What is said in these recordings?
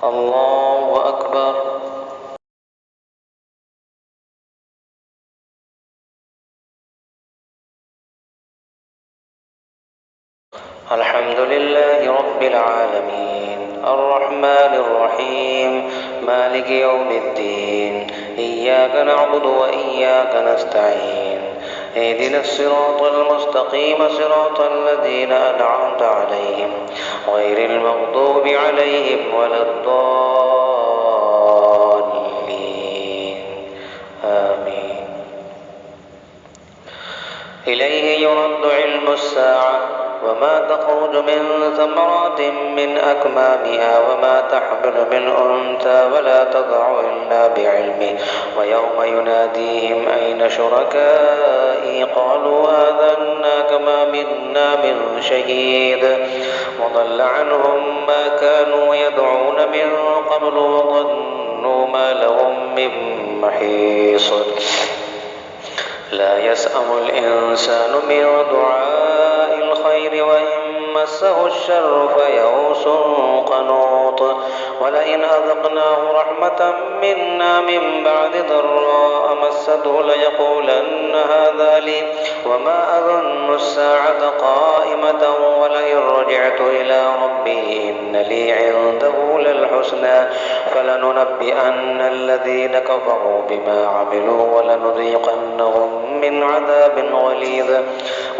الله أكبر. الحمد لله رب العالمين الرحمن الرحيم مالك يوم الدين إياك نعبد وإياك نستعين اهدنا الصراط المستقيم صراط الذين أنعمت عليهم غير المغضوب عليهم ولا الضالين آمين. إليه يرد علم الساعة وما تخرج من ثمرات من أكمامها وما تحمل من أنثى ولا تضع إلا بعلمه ويوم يناديهم أين شركائي قالوا آذناك ما منا من شهيد وضل عنهم ما كانوا يدعون من قبل وظنوا ما لهم من محيص. لا يسأم الإنسان من دعاء الخير وإن مسه الشر فيئوس قنوط ولئن أذقناه رحمة منا من بعد ضراء مسته ليقولن هذا لي وما أظن الساعة قائمة ولئن رجعت إلى ربي إن لي عنده للحسنى فلننبئن الذين كفروا بما عملوا ولنذيقنهم من عذاب غليظ.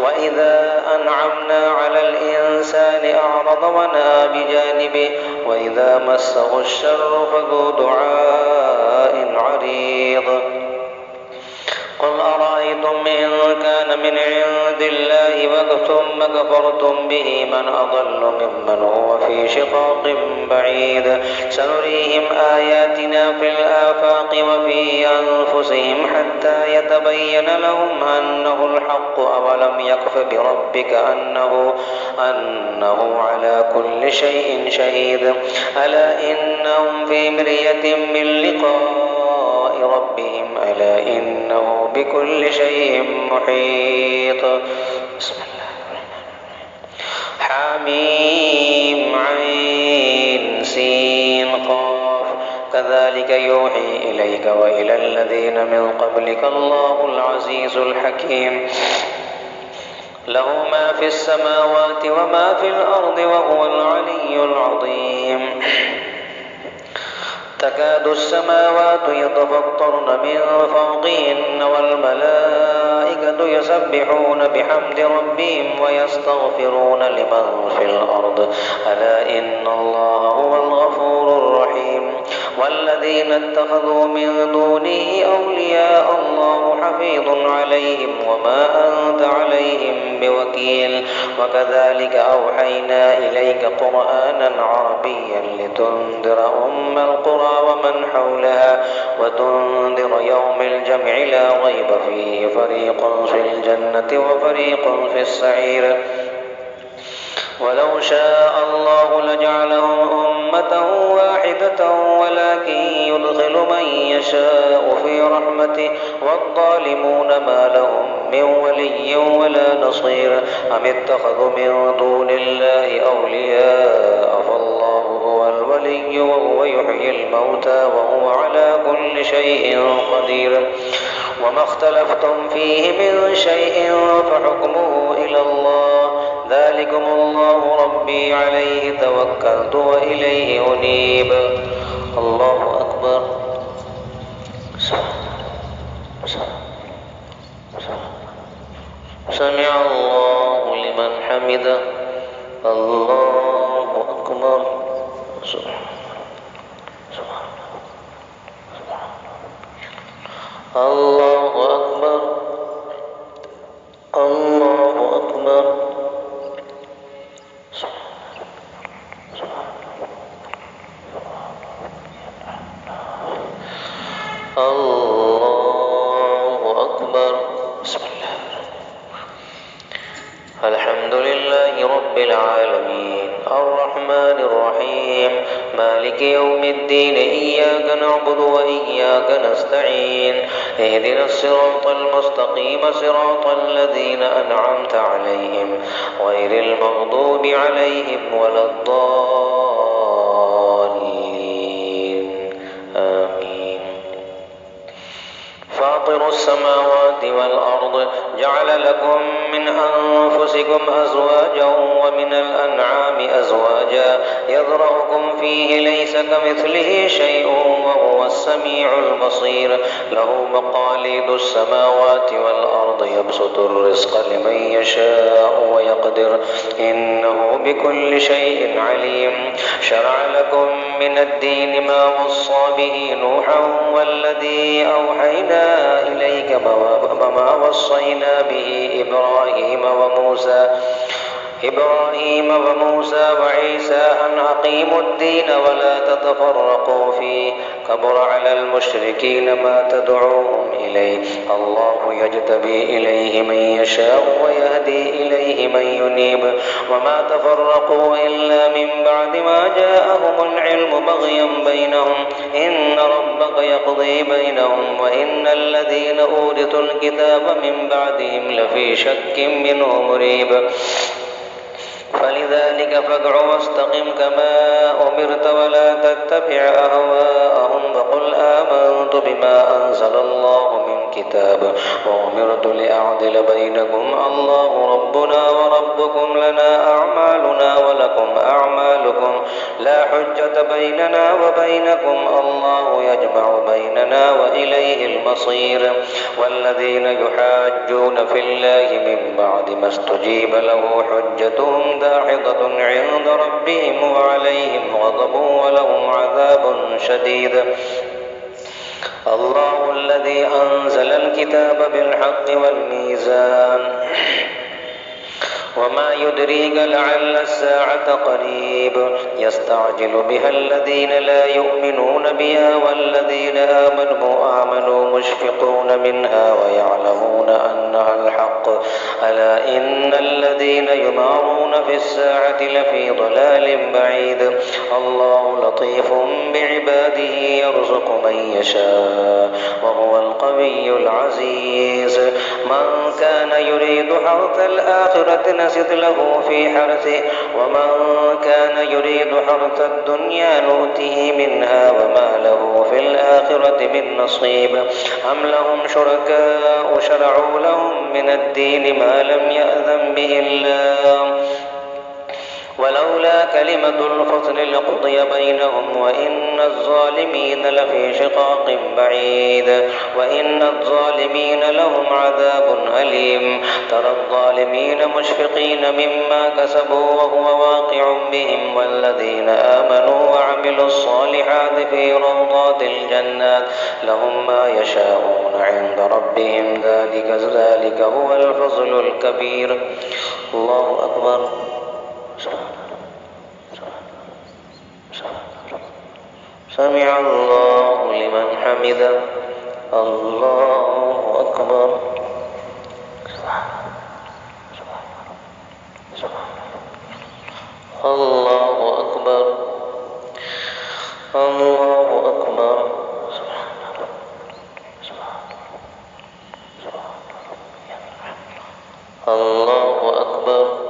وإذا أنعمنا على الإنسان أعرض ونأى بجانبه وإذا مسه الشر فذو دعاء عريض. قل أرأيتم إن كان من عند الله ثم كفرتم به من أضل ممن هو في شقاق بعيد سنريهم آياتنا في الآفاق وفي أنفسهم حتى يتبين لهم أنه الحق أولم يكف بربك أنه على كل شيء شهيد ألا إنهم في مرية من لقاء ربهم ألا إنه بكل شيء محيط. بسم الله حميم عين سين قاف كذلك يوحي إليك وإلى الذين من قبلك الله العزيز الحكيم له ما في السماوات وما في الأرض وهو العلي العظيم. تكاد السماوات يتفطرن من فوقهن والملائكة يسبحون بحمد ربهم ويستغفرون لمن في الأرض ألا إن الله هو الغفور الرحيم. والذين اتخذوا من دونه أولياء الله حفيظ عليهم وما أنت عليهم بوكيل. وكذلك أوحينا إليك قرآنا عربيا لتنذر أم القرى ومن حولها وتنذر يوم الجمع لا ريب فيه فريق في الجنة وفريق في السعير. ولو شاء الله لجعلهم أمة واحدة ولكن يدخل من يشاء في رحمته والظالمون ما لهم من ولي ولا نصير. أم اتخذوا من دون الله أولياء فالله هو الولي وهو يحيي الموتى وهو على كل شيء قدير. وما اختلفتم فيه من شيء فحكمه إلى الله ذلكم الله ربي عليه توكلت وإليه أنيب. الله أكبر. سمع الله لمن حمده. الله أكبر. الله أكبر. الله أكبر. الله أكبر. بسم الله. الحمد لله رب العالمين الرحمن الرحيم مالك يوم الدين إياك نعبد وإياك نستعين اهدنا الصراط المستقيم صراط الذين أنعمت عليهم غير المغضوب عليهم ولا الضالين والأرض جعل لكم من أنفسكم أزواجا ومن الأنعام أزواجا يذرأكم فيه ليس كمثله شيء وهو السميع البصير له مقاليد السماوات والأرض يبسط الرزق لمن يشاء ويقدر إنه بكل شيء عليم شرع لكم من الدين ما وصى به نوحا والذي أوحينا إليك وما وصينا به إبراهيم وموسى وعيسى أن أقيموا الدين ولا تتفرقوا فيه كبر على المشركين ما تدعوهم إليه الله يجتبي إليه من يشاء ويهدي إليه من ينيب وما تفرقوا إلا من بعد ما جاءهم العلم بغيا بينهم إن ربك يقضي بينهم وإن الذين أورثوا الكتاب من بعدهم لفي شك منه مريب فلذلك فادع واستقم كما أمرت ولا تتبع أهواءهم وقل آمنت بما أنزل الله من كتاب وأمرت لأعدل بينكم الله ربنا وربكم لنا أعمالنا ولكم أعمالكم لا حجة بيننا وبينكم الله يجمع بيننا وإليه المصير والذين يحاجون في الله من بعد ما استجيب له حجتهم داحضة عند ربهم وعليهم غضب ولهم عذاب شديد الله الذي أنزل الكتاب بالحق والميزان وما يدريك لعل الساعة قريب يستعجل بها الذين لا يؤمنون بها والذين آمنوا مشفقون منها ويعلمون أنها الحق ألا إن الذين يمارون في الساعة لفي ضلال بعيد الله لطيف بعباده يرزق من يشاء وهو القوي العزيز من كان يريد حرث الآخرة نزد له في حرثه ومن كان يريد حرث الدنيا نؤته منها وما له في الآخرة من نصيب أم لهم شركاء شرعوا لهم من الدين ما لم يأذن به الله ولولا كلمة الفصل لقضي بينهم وإن الظالمين لفي شقاق بعيد وإن الظالمين لهم عذاب أليم ترى الظالمين مشفقين مما كسبوا وهو واقع بهم والذين آمنوا وعملوا الصالحات في روضات الجنات لهم ما يشاءون عند ربهم ذلك هو الفضل الكبير الله أكبر سمع الله لمن حمده الله أكبر الله أكبر الله أكبر الله أكبر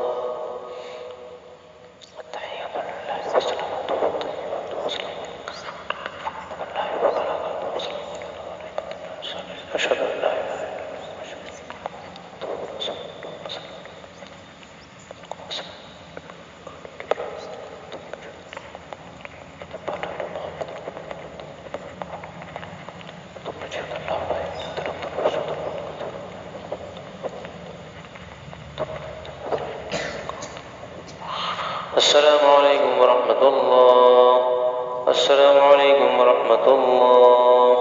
أشهد أن لا إله السلام عليكم ورحمة الله السلام عليكم ورحمة الله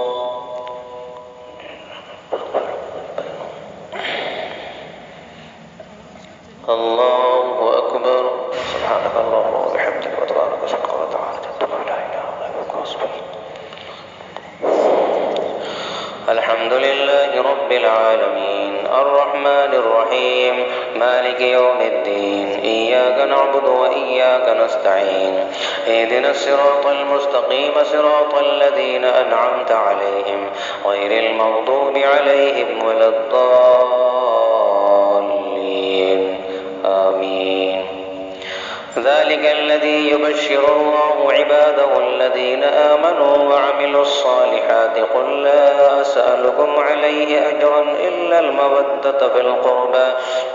الله أكبر سبحانك اللهم وبحمدك وتبارك اسمك وتعالى جدك لا إله غيرك واصبر الحمد لله رب العالمين الرحمن الرحيم مالك يوم الدين إياك نعبد وإياك نستعين اهدنا الصراط المستقيم صراط الذين أنعمت عليهم غير المغضوب عليهم ولا الضالين آمين ذلك الذي يبشر الله عباده الذين آمنوا وعملوا الصالحات قل لا أسألكم عليه أجرا إلا المودة في القربى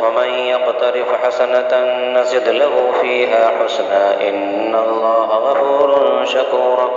ومن يقترف حسنة نزد له فيها حسنا إن الله غفور شكور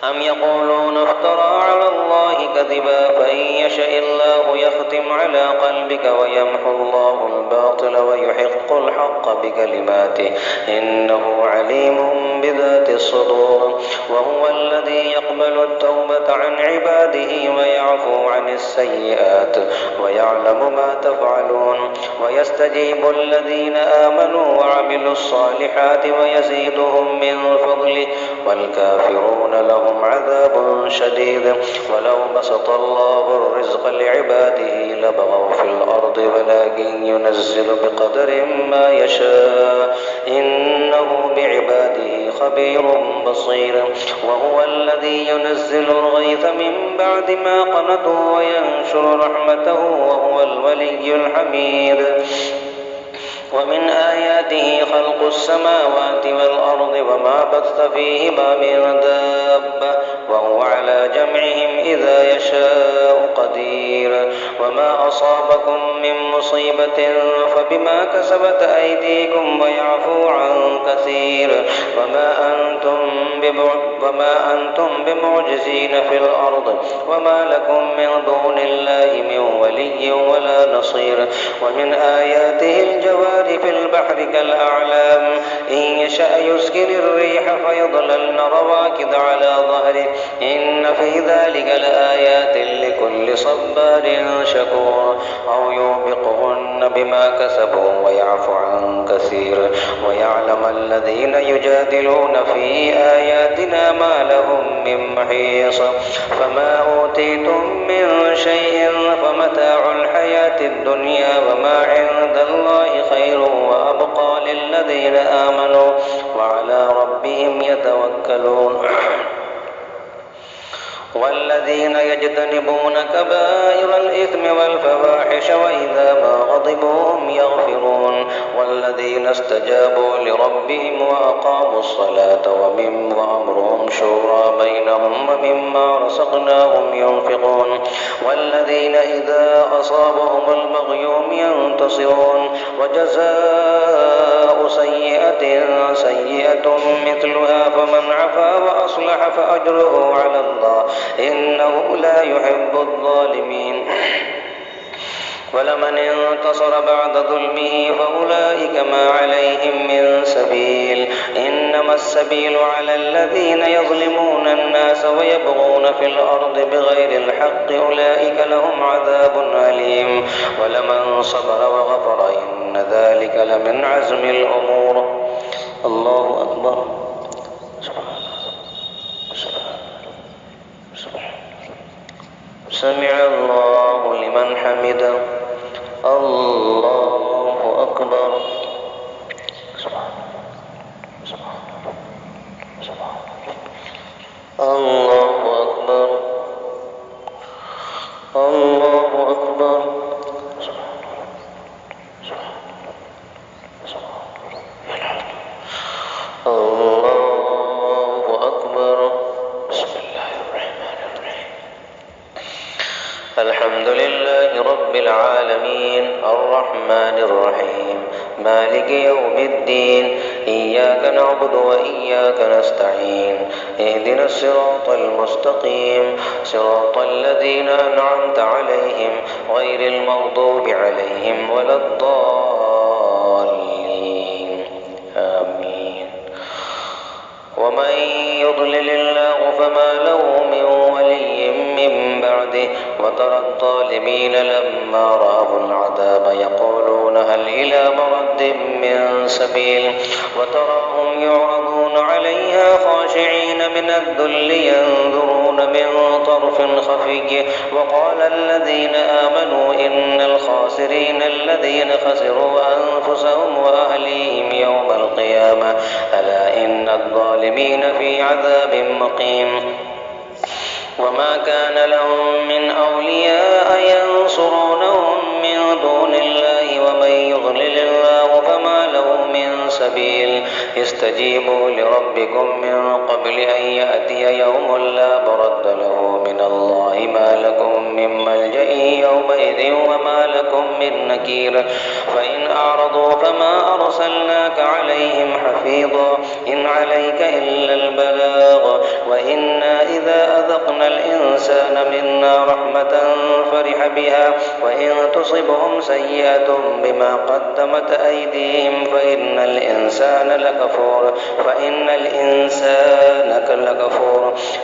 أم يقولون افترى على الله كذبا فإن يشاء الله يختم على قلبك ويمحو الله الباطل ويحق الحق بكلماته إنه عليم بذات الصدور وهو الذي يقبل التوبة عن عباده ويعفو عن السيئات ويعلم ما تفعلون ويستجيب الذين آمنوا وعملوا الصالحات ويزيدهم من فضله والكافرون لهم عذاب شديد ولو بسط الله الرزق لعباده لبغوا في الأرض ولكن ينزل بقدر ما يشاء إنه بعباده خبير بصير وهو الذي ينزل الغيث من بعد ما قنطوا وينشر رحمته وهو الولي الحميد ومن آياته خلق السماوات والأرض وما بث فيهما من دابة وهو على جمعهم إذا يشاء قدير وما أصابكم من مصيبة فبما كسبت أيديكم ويعفو عن كثير وما أنتم بمعجزين في الأرض وما لكم من دون الله من ولي ولا نصير ومن آياته الجوار في البحر كالأعلام إن يشأ يسكن الريح فيظللن رواكد على ظهره إن في ذلك لآيات لكل صبار شكور أو يوبقهن بما كسبوا ويعفو عن كثير ويعلم الذين يجادلون في آياتنا ما لهم من محيص فما أوتيتم من شيء فمتاع الحياة الدنيا وما عند الله خير وأبقى للذين آمنوا وعلى ربهم يتوكلون والذين يجتنبون كبائر الإثم والفواحش وإذا ما غضبوا هم يغفرون والذين استجابوا لربهم وأقاموا الصلاة وأمرهم شورى بينهم ومما رزقناهم ينفقون والذين إذا أصابهم البغي هم ينتصرون وجزاء سيئة مثلها فمن عفا وأصلح فأجره على الله إنه لا يحب الظالمين ولمن انتصر بعد ظلمه فأولئك ما عليهم من سبيل إنما السبيل على الذين يظلمون الناس ويبغون في الأرض بغير الحق أولئك لهم عذاب أليم ولمن صبر وغفر إن ذلك لمن عزم الأمور الله أكبر سمع الله لمن حمده الله أكبر الله أكبر الله أكبر الله أكبر بسم الله الرحمن الرحيم الحمد لله رب العالمين الرحمن الرحيم مالك يوم الدين إياك نعبد وإياك نستعين اهدنا الصراط المستقيم صراط الذين أنعمت عليهم غير المغضوب عليهم ولا الضالين آمين ومن يضلل الله فما له من ولي من بعده وترى الظالمين لما رأوا العذاب يقولون هل إلى مرد من سبيل وتراهم يعرضون عليها خاشعين من الذل ينظرون من طرف خفي وقال الذين آمنوا إن الخاسرين الذين خسروا أنفسهم وأهليهم يوم القيامة ألا إن الظالمين في عذاب مقيم وما كان لهم من أولياء ينصرونهم من دون الله ومن يضلل الله فما له من سبيل استجيبوا لربكم من قبل أن يأتي يوم لا مرد له من الله ما لكم من ملجأ يومئذ وما لكم من نكير فإن أعرضوا فما أرسلناك عليهم حفيظا إن عليك إلا البلاغ وإنا إذا أذقنا الإنسان منا رحمة فرح بها وإن تصبهم سيئة بما قدمت أيديهم فإن الإنسان لكفور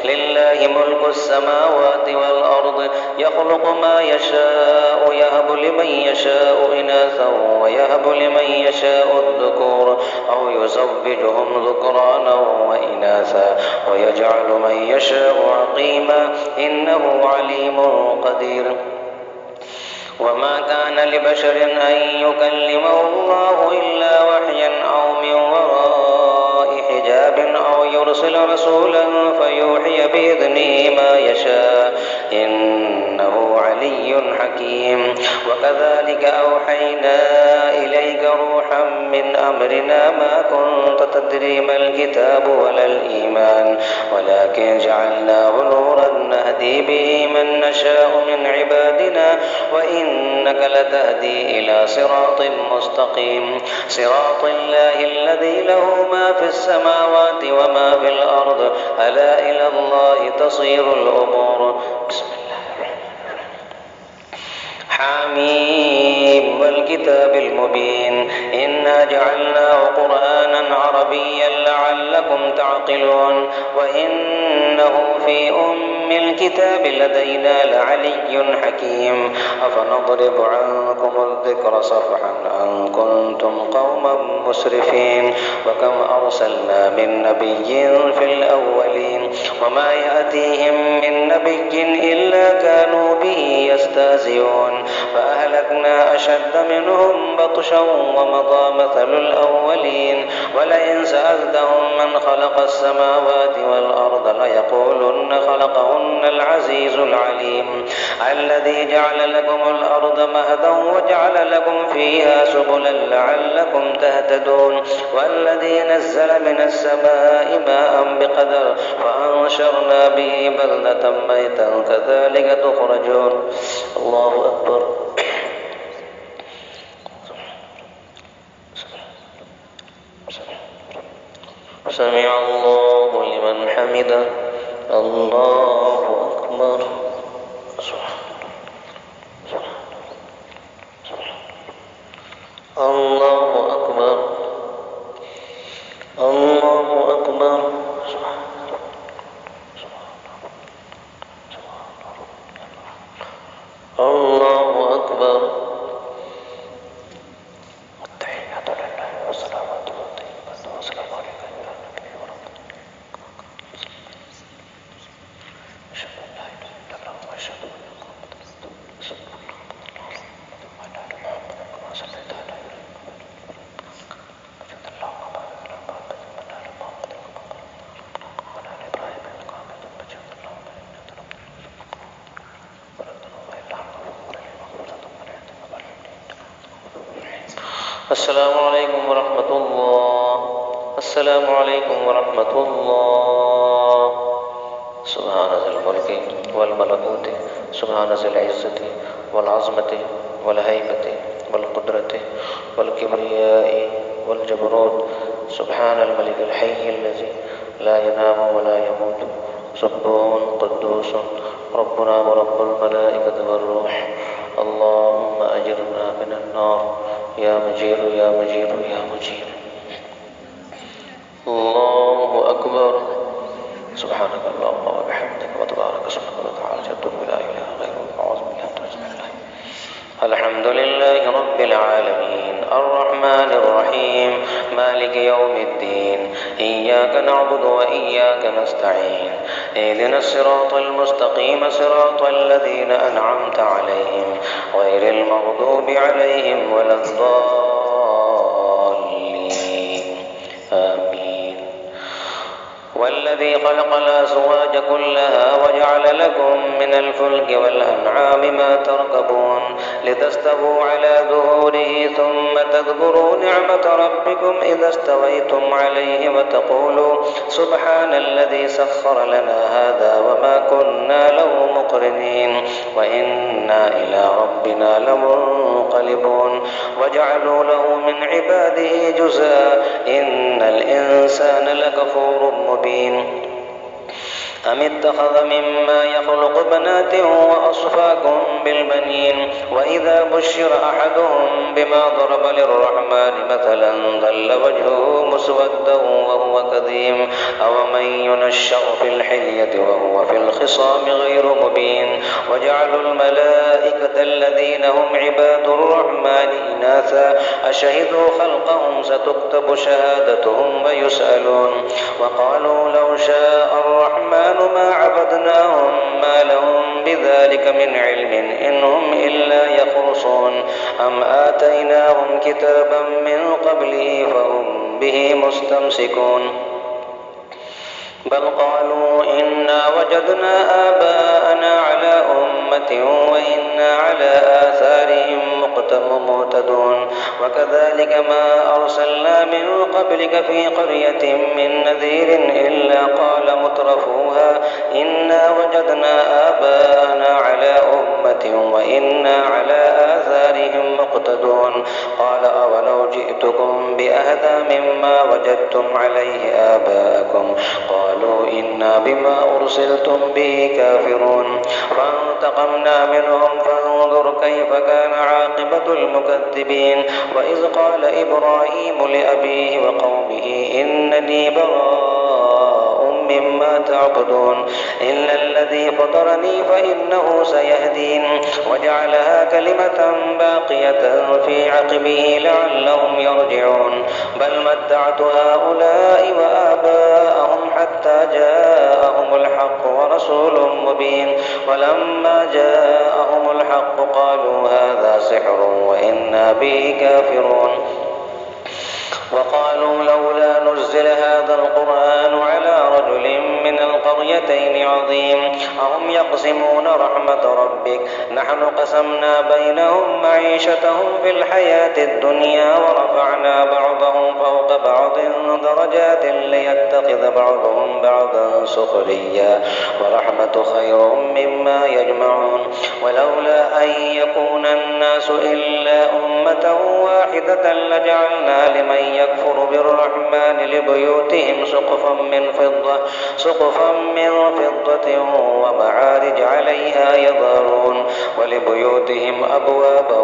لله ملك السماوات والأرض يخلق ما يشاء يهب لمن يشاء إناثا ويهب لمن يشاء الذكور أو يزوجهم ذكرانا وإناثا ويجعل من يشاء عقيما إنه عليم قدير وما كان لبشر أن يكلمه الله إلا وحيا أو من وراء حجاب أو يرسل رسولا فيوحي بإذنه ما يشاء إنه علي حكيم وكذلك أوحينا إليك روحا من أمرنا ما كنت تدري ما الكتاب ولا الإيمان ولكن جعلناه نورا نهدي به من نشاء من عبادنا وإنك لتهدي إلى صراط مستقيم صراط الله الذي له ما في السماوات وما في الأرض ألا إلى الله تصير الأمور بسم الله الرحمن الرحيم حميم والكتاب المبين إنا جعلناه قرآنا عربيا لعلكم تعقلون وإنه في الكتاب لدينا لعلي حكيم أفنضرب عنكم الذكر صفحا أن كنتم قوما مسرفين وكم أرسلنا من نبي في الأولين وما يأتيهم من نبي إلا كانوا به يستهزئون فأهلكنا أشد منهم بطشا ومضى مثل الأولين ولئن سألتهم من خلق السماوات والأرض ليقولن خلقهن العزيز العليم الذي جعل لكم الأرض مهدا وجعل لكم فيها سبلا لعلكم تهتدون والذي نزل من السماء ماء بقدر فأنشرنا به بلدة ميتا كذلك تخرجون الله أكبر سمع الله لمن حمده الله أكبر الله أكبر الله أكبر الله أكبر التحيات لله والصلوات والطيبات والسلام عليك أيها النبي ورحمة الله أشهد أن لا إله إلا الله وأشهد أن محمدا رسول الله وعلى آل محمد كما صليت على إبراهيم وعلى اللهم بارك على محمد وعلى آل محمد كما باركت على آل إبراهيم إنك حميد مجيد اللهم إنا السلام عليكم ورحمة الله السلام عليكم ورحمة الله سبحان ذي الملك والملكوت سبحان ذي العزة والعظمة والهيبة والقدرة والكبرياء والجبروت سبحان الملك الحي الذي لا ينام ولا يموت سبح قدوس ربنا ورب الملائكة والروح اللهم أجرنا من النار يا مجير يا مجير يا مجير الله أكبر سبحانك اللهم وبحمدك وتبارك اسمك وتعالى جدك ولا إله غيرك أعوذ بالله من الشيطان الرجيم الحمد لله رب العالمين الرحمن الرحيم مالك يوم الدين إياك نعبد وإياك نستعين اهدنا الصراط المستقيم صراط الذين أنعمت عليهم غير المغضوب عليهم ولا الضالين آمين والذي خلق الأزواج كلها وجعل لكم من الفلك والأنعام ما تركبون لتستووا على ظهوره ثم تذكروا نعمة ربكم إذا استويتم عليه وتقولوا سبحان الذي سخر لنا هذا وما كنا له مقرنين وإنا إلى ربنا لمنقلبون وجعلوا له من عباده جزءا إن الإنسان لكفور مبين أم اتخذ مما يخلق بنات وأصفاكم بالبنين وإذا بشر أحدهم بما ضرب للرحمن مثلا ظل وجهه مسودا وهو كظيم أومن ينشأ في الحلية وهو في الخصام غير مبين وجعلوا الملائكة الذين هم عباد الرحمن إناثا أشهدوا خلقهم ستكتب شهادتهم ويسألون وقالوا لو شاء الرحمن ما عبدناهم ما لهم بذلك من علم إن هم إلا يخرصون أم آتيناهم كتابا من قبله فهم به مستمسكون بل قالوا إنا وجدنا آباءنا على أمة وإنا على آثارهم مقتدون وكذلك ما أرسلنا من قبلك في قرية من نذير إلا قال مترفوها إنا وجدنا آباءنا على أمة وإنا على آثارهم مقتدون قال أولو جئتكم بأهدى مما وجدتم عليه آباءكم قالوا إنا بما أرسلتم به كافرون فانتقمنا منهم فانظر كيف كان عاقبة المكذبين وإذ قال إبراهيم لأبيه وقومه إنني براء مما تعبدون إلا الذي فطرني فإنه سيهدين وجعلها كلمة باقية في عقبه لعلهم يرجعون بل متعت هؤلاء وآباءهم حتى جاءهم الحق ورسول مبين ولما جاءهم الحق قالوا هذا سحر وإنا به كافرون وقالوا لولا نزل هذا القرآن على رجل من القريتين عظيم أهم يقسمون رحمة ربك نحن قسمنا بينهم معيشتهم في الحياة الدنيا ورفعنا بعضهم فوق بعض درجات ليتخذ بعضهم بعضا سخريا ورحمة خير مما يجمعون ولولا أن يكون الناس إلا أمة واحدة لجعلنا لمن يكفر بالرحمن لبيوتهم سقفا من فضة ومعارج عليها يظهرون ولبيوتهم أبوابا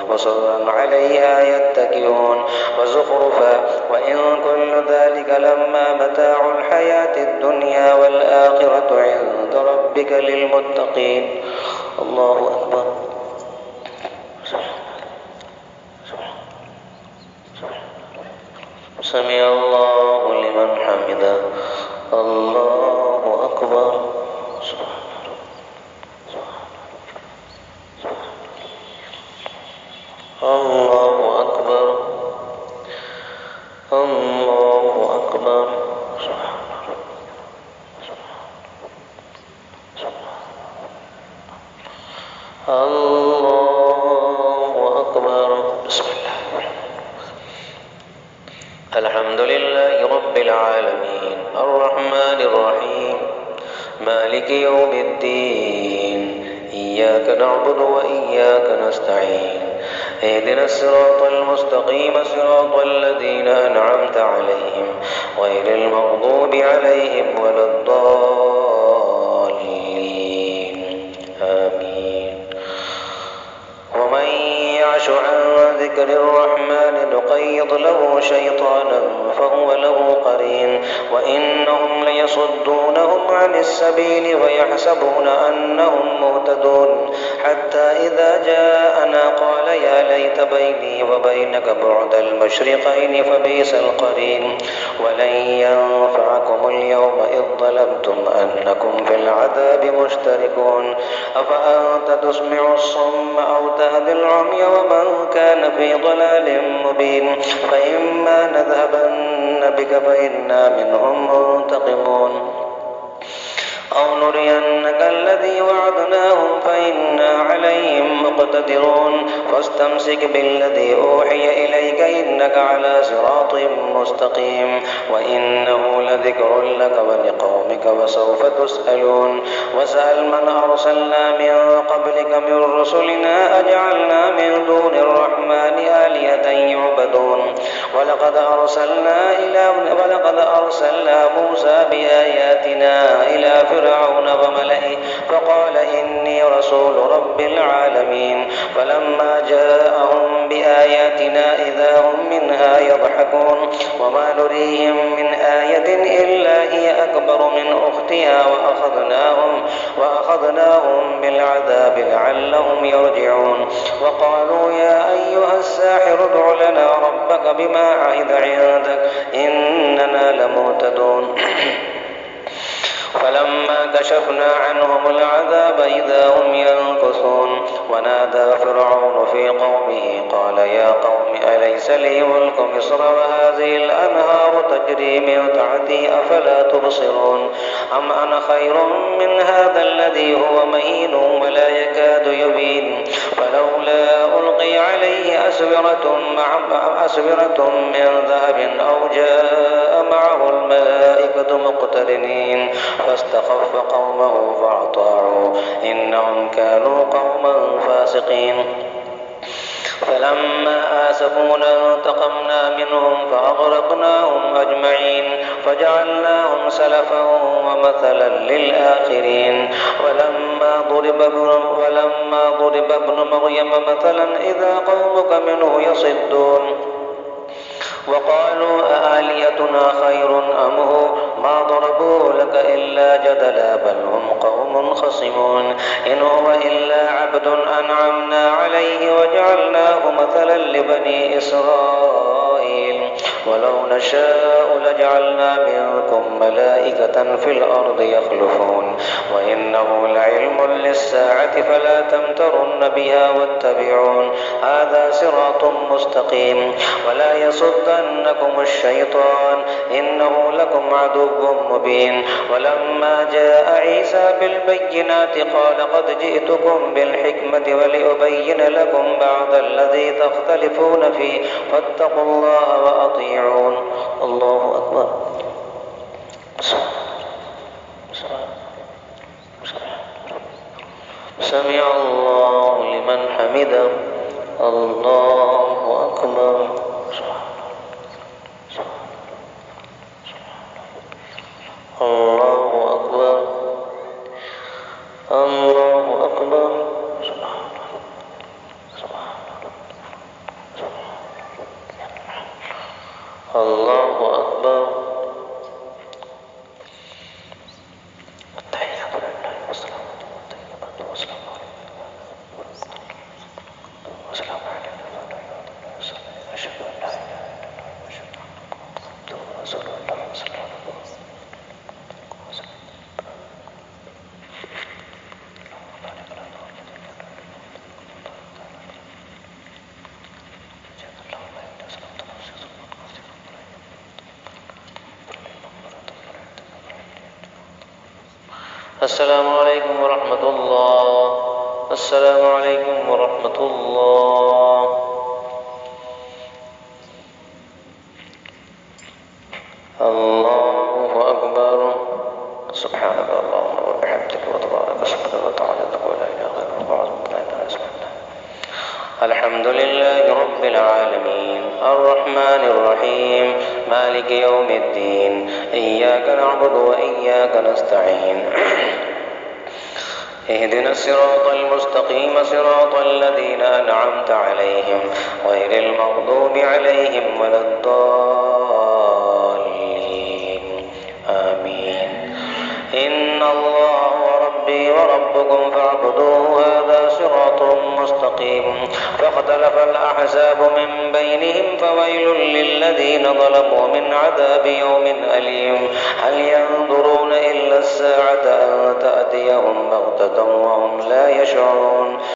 وسررا عليها يتكئون وزخرفا وإن كل ذلك لما متاع الحياة الدنيا والآخرة عند ربك للمتقين الله أكبر سمع الله لمن حمده الله أكبر الله أكبر الله أكبر الله أكبر بسم الله الحمد لله رب العالمين الرحمن الرحيم مالك يوم الدين إياك نعبد وإياك نستعين اهدنا الصراط المستقيم صراط الذين أنعمت عليهم غير المغضوب عليهم ولا الضالين آمين ومن يعش عن ذكر الرحمن نقيض له شيطانا فهو له قرين وإنهم ليصدونهم عن السبيل ويحسبون أنهم مهتدون حتى إذا جاءنا قال يا ليت بيني وبينك بعد المشرقين فبئس القرين ولن ينفعكم اليوم إذ ظلمتم أنكم في العذاب مشتركون أفأنت تسمع الصم أو تهدي العمي ومن كان في ضلال مبين فإما نذهبن بك فإنا منهم منتقمون أو نرينك الذي وعدناهم فإنا عليهم مقتدرون فاستمسك بالذي أوحي إليك إنك على صراط مستقيم وإنه لذكر لك ولقومك وسوف تسألون وسأل من أرسلنا من قبلك من رسلنا أجعلنا من دون الرحمن آلهة يعبدون ولقد أرسلنا موسى بآياتنا إلى فرعون وملئه فقال إني رسول رب العالمين فلما جاءهم بآياتنا إذا هم منها يضحكون وما نريهم من آية إلا هي أكبر من أختها وأخذناهم بالعذاب لعلهم يرجعون وقالوا يا أيها الساحر ادع لنا ربك بما عهد عندك إننا لمهتدون فلما كشفنا عنهم العذاب إذا هم ينكثون ونادى فرعون في قومه قال يا قوم أليس لي ملك مصر وهذه الأنهار تجري من تحتي أفلا تبصرون أم أنا خير من هذا الذي هو مهين ولا يكاد يبين فلولا ألقي عليه أسورة من ذهب أو جاء معه الملائكة مقترنين فاستخف قومه فأطاعوه إنهم كانوا قوما فاسقين فلما آسفونا انتقمنا منهم فأغرقناهم أجمعين فجعلناهم سلفا ومثلا للآخرين ولما ضرب ابن مريم مثلا إذا قومك منه يصدون وقالوا أآليتنا خير أم هو ما ضربوه لك إلا جدلا بل هم قوم خصمون إن هو إلا عبد أنعمنا عليه وجعلناه مثلا لبني إسرائيل ولو نشاء لجعلنا منكم ملائكة في الأرض يخلفون وإنه لعلم للساعة فلا تمترن بها واتبعون هذا صراط مستقيم ولا يصدنكم الشيطان إنه لكم عدو مبين ولما جاء عيسى بالبينات قال قد جئتكم بالحكمة ولأبين لكم بعض الذي تختلفون فيه فاتقوا الله وأطيعون الله أكبر سمع الله لمن حمده الله أكبر الله أكبر الله أكبر الله أكبر التحيات لله والصلاة والسلام على أشهد أن لا إله إلا الله رسول الله صلى الله عليه وسلم السلام عليكم ورحمة الله السلام عليكم ورحمة الله الله أكبر سبحانك اللهم وبحمدك وتبارك اسمك وتعالى ولا إله غيرك وعظمت لا إله إلا أنت الحمد لله رب العالمين الرحمن الرحيم مالك يوم الدين إياك نعبد وإياك نستعين اهدنا الصراط المستقيم صراط الذين أنعمت عليهم غير المغضوب عليهم ولا الضالين آمين إن الله ربي وربكم فاعبدوه هذا صراط مستقيم فاختلف الأحزاب من بينهم فويل للذين ظلموا من عذاب يوم أليم هل ينظرون إلا الساعة أن تأتيهم بغتة وهم لا يشعرون